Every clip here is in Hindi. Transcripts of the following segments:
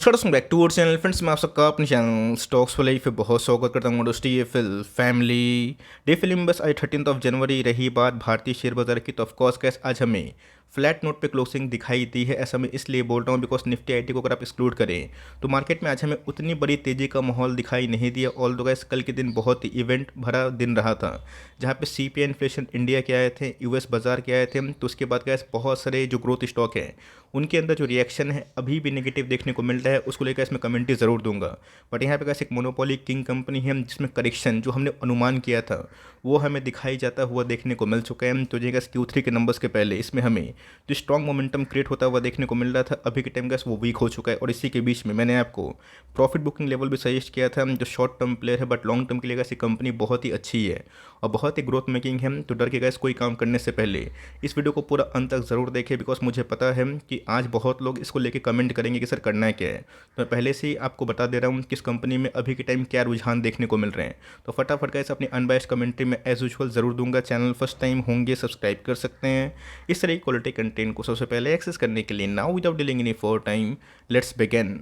नमस्कार दोस्तों, back to our channel friends. मैं आप सबका अपने चैनल स्टॉक्स वाले पे बहुत स्वागत करता हूँ। दोस्तों ये फैमिली डे फिल्म बस आज 13 जनवरी रही बात भारतीय शेयर बाजार की, तो ऑफकोर्स कैस आज हमें फ्लैट नोट पे क्लोजिंग दिखाई दी है। ऐसा मैं इसलिए बोल रहा हूँ बिकॉज निफ्टी आईटी को अगर आप एक्सक्लूड करें तो मार्केट में आज हमें उतनी बड़ी तेज़ी का माहौल दिखाई नहीं दिया। ऑल दो गैस कल के दिन बहुत ही इवेंट भरा दिन रहा था, जहाँ पे सीपीआई इन्फ्लेशन इंडिया के आए थे, यूएस बाजार के आए थे। तो उसके बाद गैस बहुत सारे जो ग्रोथ स्टॉक है उनके अंदर जो रिएक्शन है अभी भी नेगेटिव देखने को मिल रहा है। उसको लेकर इसमें कमेंट्री ज़रूर दूंगा। बट यहाँ पे कैसे एक मोनोपोली किंग कंपनी है जिसमें करेक्शन जो हमने अनुमान किया था वो हमें दिखाई जाता हुआ देखने को मिल चुका है। तो जैसे Q3 के नंबर्स के पहले इसमें हमें जो स्ट्रॉन्ग मोमेंटम क्रिएट होता हुआ देखने को मिल रहा था, अभी के टाइम गैस वो वीक हो चुका है। और इसी के बीच में मैंने आपको प्रॉफिट बुकिंग लेवल भी सजेस्ट किया था। जो शॉर्ट टर्म प्लेयर है बट लॉन्ग टर्म के लिए गैस कंपनी बहुत ही अच्छी है और बहुत ही ग्रोथ मेकिंग है। तो डर के गैस कोई काम करने से पहले इस वीडियो को पूरा अंत तक ज़रूर देखें, बिकॉज मुझे पता है कि आज बहुत लोग इसको लेके कमेंट करेंगे कि सर करना है क्या है। तो मैं पहले से ही आपको बता दे रहा हूँ किस कंपनी में अभी के टाइम क्या रुझान देखने को मिल रहे हैं। तो फटाफट गैस अपनी अनबायस्ड कमेंट्री में एज यूजुअल ज़रूर दूंगा। चैनल फर्स्ट टाइम होंगे सब्सक्राइब कर सकते हैं इस तरह की क्वालिटी कंटेंट को सबसे पहले एक्सेस करने के लिए। Now without delaying any for time, let's begin.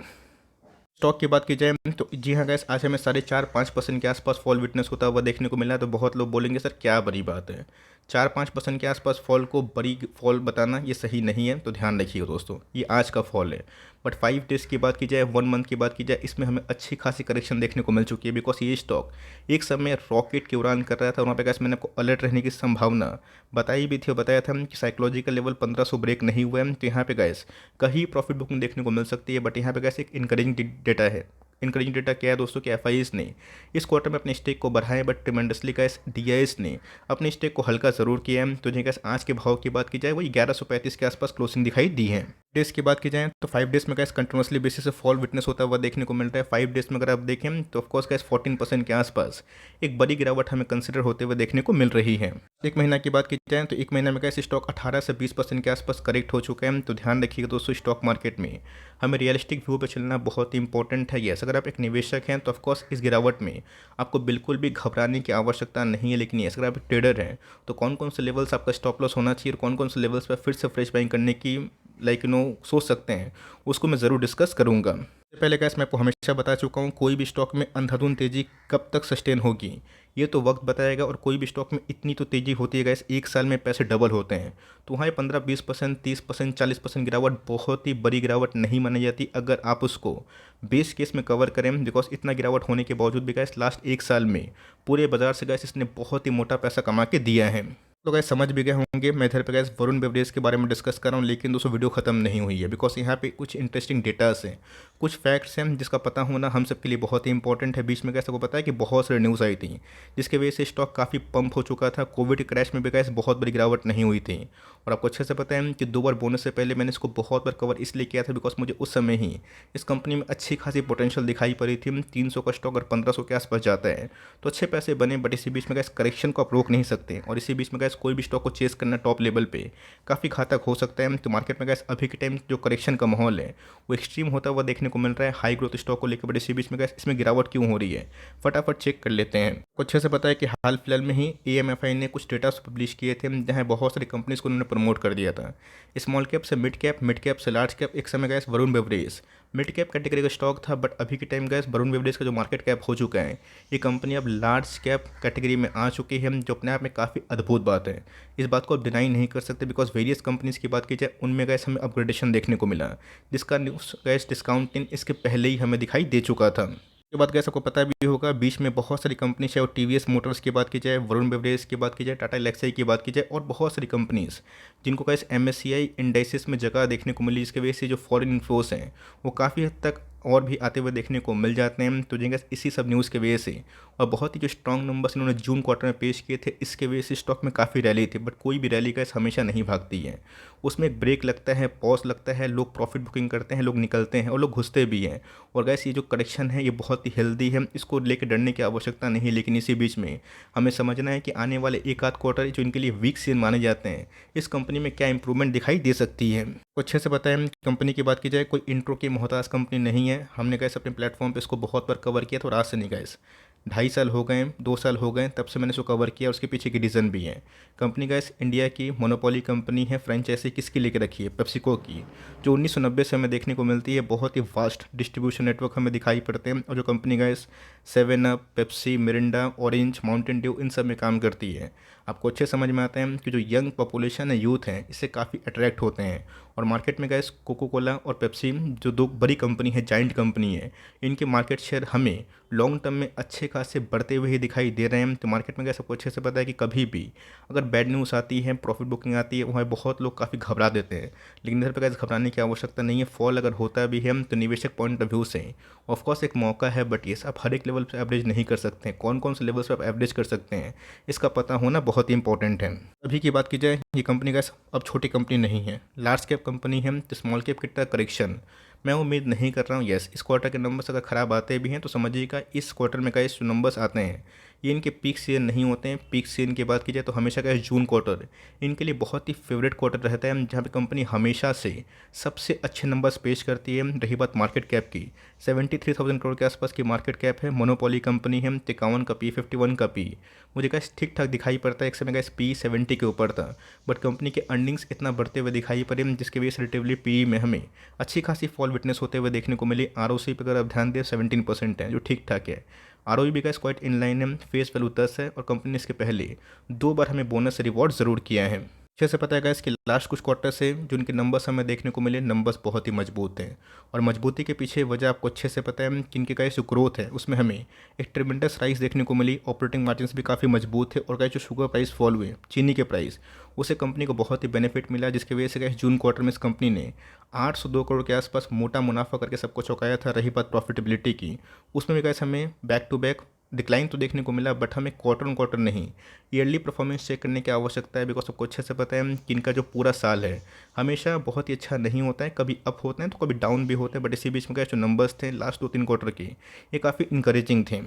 Stock की बात की जाए तो जी हाँ गैस, आज हमें 4.5-5% के आसपास फॉल विटनेस होता हुआ देखने को मिला है। तो बहुत लोग बोलेंगे सर क्या बड़ी बात है, 4-5% के आसपास फॉल को बड़ी फॉल बताना ये सही नहीं है। तो ध्यान रखिएगा दोस्तों, ये आज का फॉल है। बट 5 डेज़ की बात की जाए, 1 मंथ की बात की जाए, इसमें हमें अच्छी खासी करेक्शन देखने को मिल चुकी है। बिकॉज ये स्टॉक एक समय रॉकेट की उड़ान कर रहा था। वहाँ पे गैस मैंने आपको अलर्ट रहने की संभावना बताई भी थी और बताया था कि साइकोलॉजिकल लेवल 1500 ब्रेक नहीं हुआ है। तो यहाँ पे गैस कहीं प्रॉफिट बुकिंग देखने को मिल सकती है। बट यहाँ पे गैस एक इनकरेजिंग डेटा है। इनकरेजिंग डेटा क्या है दोस्तों कि एफआईज ने इस क्वार्टर में अपने स्टेक को बढ़ाया, बट ट्रिमेंडसली गैस डीआईएस ने अपने स्टेक को हल्का ज़रूर किया है। तो गैस आज के भाव की बात की जाए वही 1135 के आसपास क्लोजिंग दिखाई दी है। डेज की बात की जाए तो 5 डेज में गैस कंटिन्यूसली बेसिस से फॉल विटनेस होता हुआ देखने को मिल रहा है। 5 डेज में अगर आप देखें तो ऑफकोर्स गैस 14% के आसपास एक बड़ी गिरावट हमें कंसिडर होते हुए देखने को मिल रही है। एक महीना की बात की जाए तो एक महीना में गैस स्टॉक 18 से 20% के आसपास करेक्ट हो चुका है। तो ध्यान रखिएगा दोस्तों, स्टॉक मार्केट में हमें रियलिस्टिक व्यू पे चलना बहुत ही इंपॉर्टेंट है। यस, अगर आप एक निवेशक हैं तो ऑफकोर्स इस गिरावट में आपको बिल्कुल भी घबराने की आवश्यकता नहीं है। लेकिन यस, अगर आप एक ट्रेडर हैं तो कौन कौन से लेवल्स आपका स्टॉप लॉस होना चाहिए और कौन कौन से लेवल्स पर फिर से फ्रेश बाइंग करने की सोच सकते हैं, उसको मैं ज़रूर डिस्कस करूंगा। पहले गैस मैं आपको हमेशा बता चुका हूँ, कोई भी स्टॉक में अंधाधुंध तेज़ी कब तक सस्टेन होगी ये तो वक्त बताएगा। और कोई भी स्टॉक में इतनी तो तेज़ी होती है गैस, एक साल में पैसे डबल होते हैं। तो वहाँ 15-20%, 30%, 40% गिरावट बहुत ही बड़ी गिरावट नहीं मानी जाती अगर आप उसको बेस केस में कवर करें। बिकॉज इतना गिरावट होने के बावजूद भी गैस लास्ट एक साल में पूरे बाजार से गैस इसने बहुत ही मोटा पैसा कमा के दिया है। तो गैस समझ भी गए होंगे मैं इधर पे गैस वरुण बेवरेज के बारे में डिस्कस कर रहा हूँ। लेकिन दोस्तों वीडियो खत्म नहीं हुई है, बिकॉज यहाँ पे कुछ इंटरेस्टिंग डेटास हैं, कुछ फैक्ट्स हैं जिसका पता होना हम सब के लिए बहुत ही इंपॉर्टेंट है। बीच में गैस आपको पता है कि बहुत सारी न्यूज़ आई थी जिसकी वजह से स्टॉक काफ़ी पंप हो चुका था। कोविड क्रैश में भी गैस बहुत बड़ी गिरावट नहीं हुई थी। और आपको अच्छे से पता है कि 2 बार बोनस से पहले मैंने इसको बहुत बार कवर इसलिए किया था बिकॉज मुझे उस समय ही इस कंपनी में अच्छी खासी पोटेंशियल दिखाई पड़ी थी। 300 का स्टॉक और 1500 के आसपास जाता है तो अच्छे पैसे बने। बट इसी बीच में गैस करेक्शन को आप रोक नहीं सकते और इसी बीच में गैस कोई भी स्टॉक को चेस करना टॉप लेवल पे काफ़ी घातक हो सकता है। तो मार्केट में गैस अभी के टाइम जो करेक्शन का माहौल है वो एक्सट्रीम होता हुआ देखने को मिल रहा है हाई ग्रोथ स्टॉक को लेकर। बट इसी बीच में गैस इसमें गिरावट क्यों हो रही है फटाफट चेक कर लेते हैं। कुछ अच्छे से पता है कि हाल फिलहाल में ही एएमएफआई ने कुछ डेटा पब्लिश किए थे जहाँ बहुत सारी कंपनीज को उन्होंने प्रमोट कर दिया था। स्मॉल कैप से मिड कैप, मिड कैप से लार्ज कैप। एक समय gas Varun beverage mid cap category का स्टॉक था, बट अभी के टाइम गैस वरुण बेवरेज का जो मार्केट कैप हो चुका है ये कंपनी अब लार्ज कैप कैटेगरी में आ चुकी है, जो अपने आप में काफ़ी अद्भुत बात है। इस बात को आप डिनाई नहीं कर सकते बिकॉज वेरियस कंपनीज की बात की जाए उनमें गैस हमें अपग्रेडेशन देखने को मिला, जिसका न्यूज़ गैस डिस्काउंटिंग इसके पहले ही हमें दिखाई दे चुका था। के बाद गैस आपको पता भी होगा बीच में बहुत सारी कंपनी, चाहे वो टीवीएस मोटर्स की बात की जाए, वरुण बेवरेज की बात की जाए, टाटा एलेक्साई की बात की जाए और बहुत सारी कंपनीज जिनको गैस एमएससीआई इंडाइसिस में जगह देखने को मिली, जिसकी वजह से जो फॉरेन इन्फ्लोस हैं वो काफ़ी हद तक और भी आते हुए देखने को मिल जाते हैं। तो जी गैस इसी सब न्यूज़ की वजह से और बहुत ही जो स्ट्रॉन्ग नंबर्स इन्होंने जून क्वार्टर में पेश किए थे इसके वजह से स्टॉक में काफ़ी रैली थी। बट कोई भी रैली गैस हमेशा नहीं भागती है, उसमें एक ब्रेक लगता है, पॉज लगता है, लोग प्रॉफिट बुकिंग करते हैं, लोग निकलते हैं और लोग घुसते भी हैं। और गैस ये जो करेक्शन है ये बहुत ही हेल्दी है, इसको लेकर डरने की आवश्यकता नहीं है। लेकिन इसी बीच में हमें समझना है कि आने वाले एक आध क्वार्टर जो इनके लिए वीक सीजन माने जाते हैं, इस कंपनी में क्या इंप्रूवमेंट दिखाई दे सकती है। तो अच्छे से पता है कंपनी की बात की जाए कोई इंट्रो की मोहताज कंपनी नहीं है। हमने गैस अपने प्लेटफॉर्म पे इसको बहुत बार कवर किया था और आज से नहीं गैस 2.5 साल हो गए, 2 साल हो गए तब से मैंने इसको कवर किया, उसके पीछे की रीज़न भी है। कंपनी गाइस इंडिया की मोनोपोली कंपनी है, फ्रेंचाइजी किसकी लेके रखी है, पेप्सिको की, जो 1990 से हमें देखने को मिलती है। बहुत ही वास्ट डिस्ट्रीब्यूशन नेटवर्क हमें दिखाई पड़ते हैं, और जो company guys 7 up, Pepsi, Mirinda, orange, Mountain Dew इन सब में काम करती है। आपको अच्छे समझ में आता है कि जो यंग पॉपुलेशन है, यूथ है, इससे काफ़ी अट्रैक्ट होते हैं। और मार्केट में गाइस कोको कोला और पेप्सी जो दो बड़ी कंपनी है, जाइंट कंपनी है, इनके मार्केट शेयर हमें लॉन्ग टर्म में अच्छे खासे बढ़ते हुए ही दिखाई दे रहे हैं। तो मार्केट में गाइस सबको अच्छे से पता है कि कभी भी अगर बैड न्यूज़ आती है, प्रॉफिट बुकिंग आती है, वहाँ बहुत लोग काफ़ी घबरा देते हैं, लेकिन इधर पर गाइस घबराने की आवश्यकता नहीं है। फॉल अगर होता भी है तो निवेशक पॉइंट ऑफ व्यू से ऑफकोर्स एक मौका है, बट ये आप हर एक लेवल पर एवरेज नहीं कर सकते हैं। कौन कौन से लेवल्स पर आप एवरेज कर सकते हैं, इसका पता होना बहुत ही इंपॉर्टेंट है। अभी की बात की जाए, ये कंपनी का अब छोटी कंपनी नहीं है, लार्ज कैप कंपनी है। तो स्मॉल कैप की तरह करेक्शन मैं उम्मीद नहीं कर रहा हूँ। यस, इस क्वार्टर के नंबर्स अगर ख़राब आते भी हैं तो समझिएगा इस क्वार्टर में का जो नंबर्स आते हैं ये इनके पीक सीजन नहीं होते हैं। पीक सीजन की बात की जाए तो हमेशा का जून क्वार्टर इनके लिए बहुत ही फेवरेट क्वार्टर रहता है, जहाँ पे कंपनी हमेशा से सबसे अच्छे नंबर्स पेश करती है। रही बात मार्केट कैप की, 73,000 करोड़ के आसपास की मार्केट कैप है, मोनोपोली कंपनी है। 51 का पी, 51 का पी मुझे कैसे ठीक ठाक दिखाई पड़ता है। एक समय कैसे पी 70 के ऊपर था, बट कंपनी के अर्निंग्स इतना बढ़ते हुए दिखाई पड़े, जिसकी वजह से रिलेटिवली पी में हमें अच्छी खासी फॉल विटनेस होते हुए देखने को मिली। आरओसी पर अगर आप ध्यान दें 17% है, जो ठीक ठाक है। आरओई भी गाइस क्वाइट इन लाइन है, फेस वैल्यू 10 है, और कंपनी ने इसके पहले 2 बार हमें बोनस रिवॉर्ड ज़रूर किया है। अच्छे से पता है गाइस कि लास्ट कुछ क्वार्टर से जो उनके नंबर्स हमें देखने को मिले, नंबर्स बहुत ही मजबूत हैं, और मजबूती के पीछे वजह आपको अच्छे से पता है कि इनके गाइस जो ग्रोथ है उसमें हमें एक ट्रिमेंडस राइज देखने को मिली। ऑपरेटिंग मार्जिन्स भी काफ़ी मजबूत है, और गाइस जो शुगर प्राइस फॉल हुए, चीनी के प्राइस, उसे कंपनी को बहुत ही बेनिफिट मिला, जिसकी वजह से गाइस जून क्वार्टर में इस कंपनी ने 802 करोड़ के आसपास मोटा मुनाफा करके सबको चौंकाया था। रही बात प्रॉफिटेबिलिटी की, उसमें भी गाइस हमें बैक टू बैक डिक्लाइन तो देखने को मिला, बट हमें क्वार्टर ऑन क्वार्टर नहीं, ईयरली परफॉर्मेंस चेक करने की आवश्यकता है। बिकॉज सबको अच्छे से पता है कि इनका जो पूरा साल है हमेशा बहुत ही अच्छा नहीं होता है, कभी अप होते हैं तो कभी डाउन भी होते हैं। बट इसी बीच में क्या जो नंबर्स थे लास्ट 2-3 क्वार्टर के, ये काफ़ी इंकरेजिंग थे।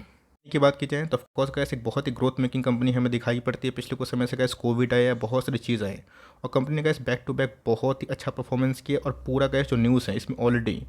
की बात की जाए तो ऑफकोर्स कैसे एक बहुत ही ग्रोथ मेकिंग कंपनी हमें दिखाई पड़ती है। पिछले कुछ समय से कैसे कोविड आया, बहुत सारी चीज़ आए, और कंपनी ने कैसे बैक टू बैक बहुत ही अच्छा परफॉर्मेंस किया, और पूरा कैसे जो न्यूज़ है इसमें ऑलरेडी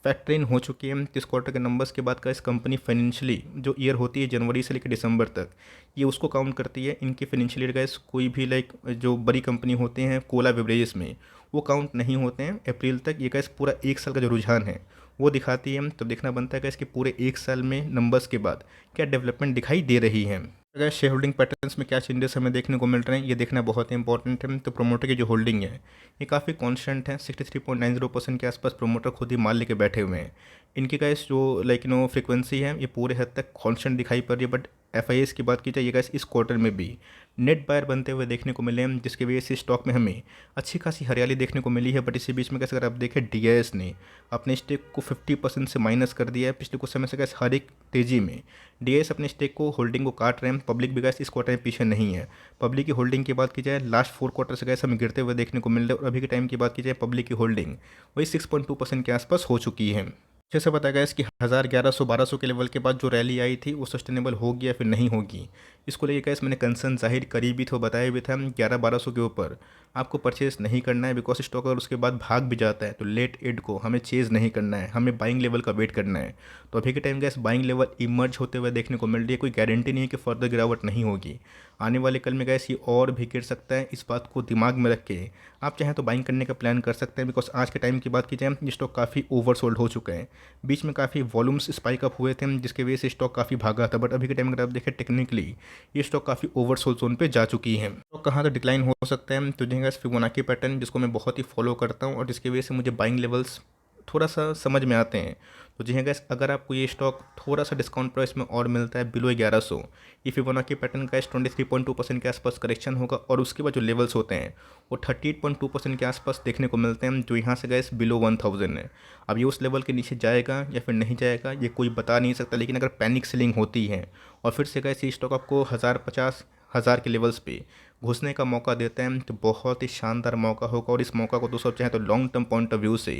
फैक्टर इन हो चुकी है। इस क्वार्टर के नंबर्स के बाद का इस कंपनी फाइनेंशियली जो ईयर होती है जनवरी से लेकर दिसंबर तक, ये उसको काउंट करती है। इनकी फाइनेंशियल ईयर गाइस कोई भी लाइक जो बड़ी कंपनी होते हैं कोला बेवरेजेस में, वो काउंट नहीं होते हैं अप्रैल तक। ये गाइस पूरा एक साल का जो रुझान है वो दिखाती है। तो देखना बनता है कि इसके पूरे एक साल में नंबर्स के बाद क्या डेवलपमेंट दिखाई दे रही है। अगर शेयर होल्डिंग पैटर्न्स में क्या चेंजेस हमें देखने को मिल रहे हैं, ये देखना बहुत ही इंपॉर्टेंट है। तो प्रोमोटर की जो होल्डिंग है ये काफ़ी कांस्टेंट है, 63.90% के आसपास प्रोमोटर खुद ही माल लेके बैठे हुए हैं। इनकी गाइस जो लाइक फ्रिक्वेंसी है ये पूरे हद तक कांस्टेंट दिखाई पड़ रही है। बट एफआईएस की बात की जाए, ये गाइस इस क्वार्टर में भी नेट बायर बनते हुए देखने को मिले हैं, जिसकी वजह से स्टॉक में हमें अच्छी खासी हरियाली देखने को मिली है। बट इसी बीच में कैसे अगर आप देखें, डीआईएस ने अपने स्टेक को 50% से माइनस कर दिया है। पिछले कुछ समय से कैसे हर एक तेज़ी में डीआईएस अपने स्टेक को होल्डिंग को काट रहे हैं। पब्लिक भी गैस इस क्वार्टर में पीछे नहीं है। पब्लिक की होल्डिंग की बात की जाए, लास्ट 4 क्वार्टर से गैस हमें गिरते हुए देखने को मिल रहे हैं, और अभी के टाइम की बात की जाए पब्लिक की होल्डिंग वही 6.2% के आसपास हो चुकी है। अच्छे से पता गया कि 1000, 1100, 1200 के लेवल के बाद जो रैली आई थी वो सस्टेनेबल होगी या फिर नहीं होगी, इसको लेकर गैस मैंने कंसर्न जाहिर करी भी थे, बताया भी था। 11-1200 के ऊपर आपको परचेज नहीं करना है, बिकॉज स्टॉक अगर उसके बाद भाग भी जाता है तो लेट एड को हमें चेज़ नहीं करना है, हमें बाइंग लेवल का वेट करना है। तो अभी के time gas buying level emerge होते हुए देखने को मिल रही है। कोई गारंटी नहीं है कि फर्दर गिरावट नहीं होगी, आने वाले कल में गैस ये और भी गिर सकता है। इस बात को दिमाग में रख के आप चाहें तो बाइंग करने का प्लान कर सकते हैं। बिकॉज आज के टाइम की बात की जाए, ये स्टॉक काफ़ी ओवरसोल्ड हो चुका है। बीच में काफ़ी वॉल्यूम्स स्पाइक अप हुए थे, जिसकी वजह से स्टॉक काफ़ी भागा था। बट अभी के टाइम अगर आप देखें टेक्निकली ये स्टॉक काफ़ी ओवरसोल्ड जोन पे जा चुकी है। तो कहाँ तक डिक्लाइन हो सकता है, तो देखिएगा फिबोनाची पैटर्न, जिसको मैं बहुत ही फॉलो करता हूँ और जिसकी वजह से मुझे बाइंग लेवल्स थोड़ा सा समझ में आते हैं। तो जी हाँ गैस, अगर आपको ये स्टॉक थोड़ा सा डिस्काउंट प्राइस में और मिलता है बिलो 1100, ये फिबोनाची पैटर्न का 23.2% के आसपास करेक्शन होगा, और उसके बाद जो लेवल्स होते हैं वो 38.2% के आसपास देखने को मिलते हैं, जो यहाँ से गैस बिलो 1000 है। अब ये उस लेवल के नीचे जाएगा या फिर नहीं जाएगा ये कोई बता नहीं सकता, लेकिन अगर पैनिक सेलिंग होती है और फिर से गैस ये स्टॉक आपको 1050 के लेवल्स पे घुसने का मौका देते हैं, तो बहुत ही शानदार मौका होगा। और इस मौका को दोस्तों चाहे तो long term point of view से,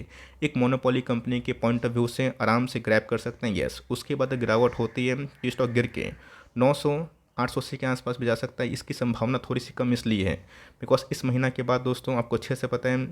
एक मोनोपोली कंपनी के पॉइंट ऑफ व्यू से आराम से ग्रैब कर सकते हैं। येस, उसके बाद गिरावट होती है, ये स्टॉक गिर के 900, 880 के आसपास भी जा सकता है। इसकी संभावना थोड़ी सी कम इसलिए है बिकॉज इस महीना के बाद दोस्तों आपको अच्छे से पता है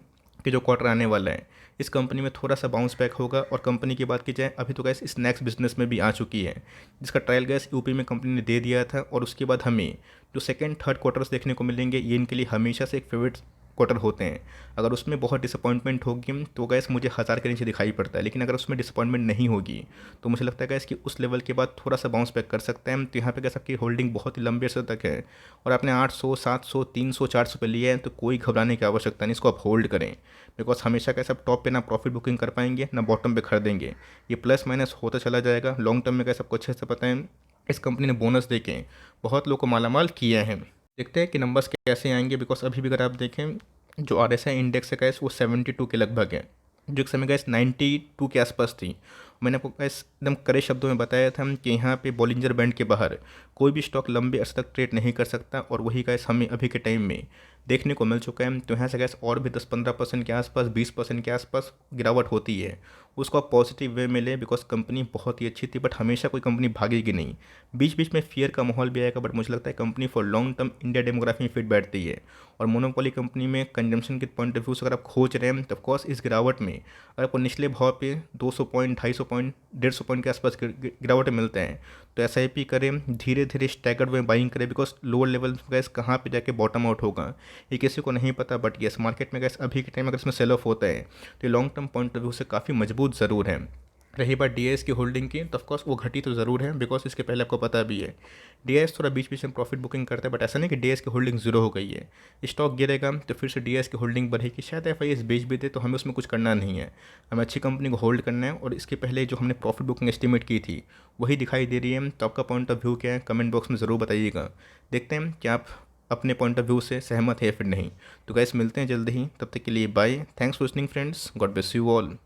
कि जो क्वार्टर आने वाला है इस कंपनी में थोड़ा सा बाउंस बैक होगा। और कंपनी की बात की जाए अभी तो गैस स्नैक्स बिजनेस में भी आ चुकी है, जिसका ट्रायल गैस यूपी में कंपनी ने दे दिया था। और उसके बाद हमें जो सेकंड थर्ड क्वार्टर्स देखने को मिलेंगे ये इनके लिए हमेशा से एक फेवरेट क्वार्टर होते हैं। अगर उसमें बहुत डिसअपॉइंटमेंट होगी तो गैस मुझे हज़ार के नीचे दिखाई पड़ता है, लेकिन अगर उसमें डिसअपॉइंटमेंट नहीं होगी तो मुझे लगता है गैस कि उस लेवल के बाद थोड़ा सा बाउंस बैक कर सकता है। तो यहाँ पे गैस आपकी होल्डिंग बहुत ही लंबे अर्से तक है और आपने 800 700 300 400 पे लिया है तो कोई घबराने की आवश्यकता नहीं, इसको आप होल्ड करें। बिकॉज हमेशा कैसे आप टॉप पे ना प्रॉफिट बुकिंग कर पाएंगे ना बॉटम पे खरीदेंगे, ये प्लस माइनस होता चला जाएगा। लॉन्ग टर्म में कैसे आपको अच्छे से पता है इस कंपनी ने बोनस देके बहुत लोग को मालामाल किया है। देखते हैं कि नंबर्स कैसे आएंगे। बिकॉज अभी भी अगर आप देखें जो RSI इंडेक्स है गैस वो 72 के लगभग है, जो एक समय गैस 92 के आसपास थी। मैंने आपको गैस एकदम कड़े शब्दों में बताया था कि यहाँ पे बॉलिंजर बैंड के बाहर कोई भी स्टॉक लंबे अर्से तक ट्रेड नहीं कर सकता, और वही गैस हमें अभी के टाइम में देखने को मिल चुका है। तो यहाँ से गैस और भी 10-15% के आसपास 20% के आसपास गिरावट होती है, उसको आप पॉजिटिव वे में ले। बिकॉज कंपनी बहुत ही अच्छी थी, बट हमेशा कोई कंपनी भागेगी नहीं, बीच बीच में फियर का माहौल भी आएगा। बट मुझे लगता है company for long term India demography में फिट बैठती है। और मोनोपोली कंपनी में कंजम्पशन के पॉइंट ऑफ व्यू से अगर आप खोज रहे हैं तो ऑफकोर्स इस गिरावट में अगर आपको निचले भाव पे 200 पॉइंट 250 पॉइंट 150 पॉइंट के आसपास गिरावट मिलते हैं तो SIP करें, धीरे धीरे स्टैगर्ड में बाइंग करें। बिकॉज लोअर लेवल गैस कहाँ पे जाके बॉटम आउट होगा ये किसी को नहीं पता। बट येस मार्केट में गैस अभी के टाइम अगर इसमें सेल ऑफ होता है तो ये long term point of view से काफ़ी मजबूत ज़रूर है। रही बात DIS की होल्डिंग की तो ऑफकोर्स वो घटी तो ज़रूर है, बिकॉज इसके पहले आपको पता भी है DIS थोड़ा बीच बीच में प्रॉफिट बुकिंग करता है। बट ऐसा नहीं कि DIS की होल्डिंग जीरो हो गई है, स्टॉक गिरेगा तो फिर से DIS की होल्डिंग बढ़ेगी, शायद FIS बेच भी दे तो हमें उसमें कुछ करना नहीं है। हमें अच्छी कंपनी को होल्ड करना है। और इसके पहले जो हमने प्रॉफिट बुकिंग एस्टिमेट की थी वही दिखाई दे रही है। तो आपका पॉइंट ऑफ व्यू क्या है कमेंट बॉक्स में ज़रूर बताइएगा। देखते हैं कि आप अपने पॉइंट ऑफ व्यू से सहमत है या फिर नहीं। तो गैस मिलते हैं जल्दी ही, तब तक के लिए bye. Thanks for listening friends, God bless you all.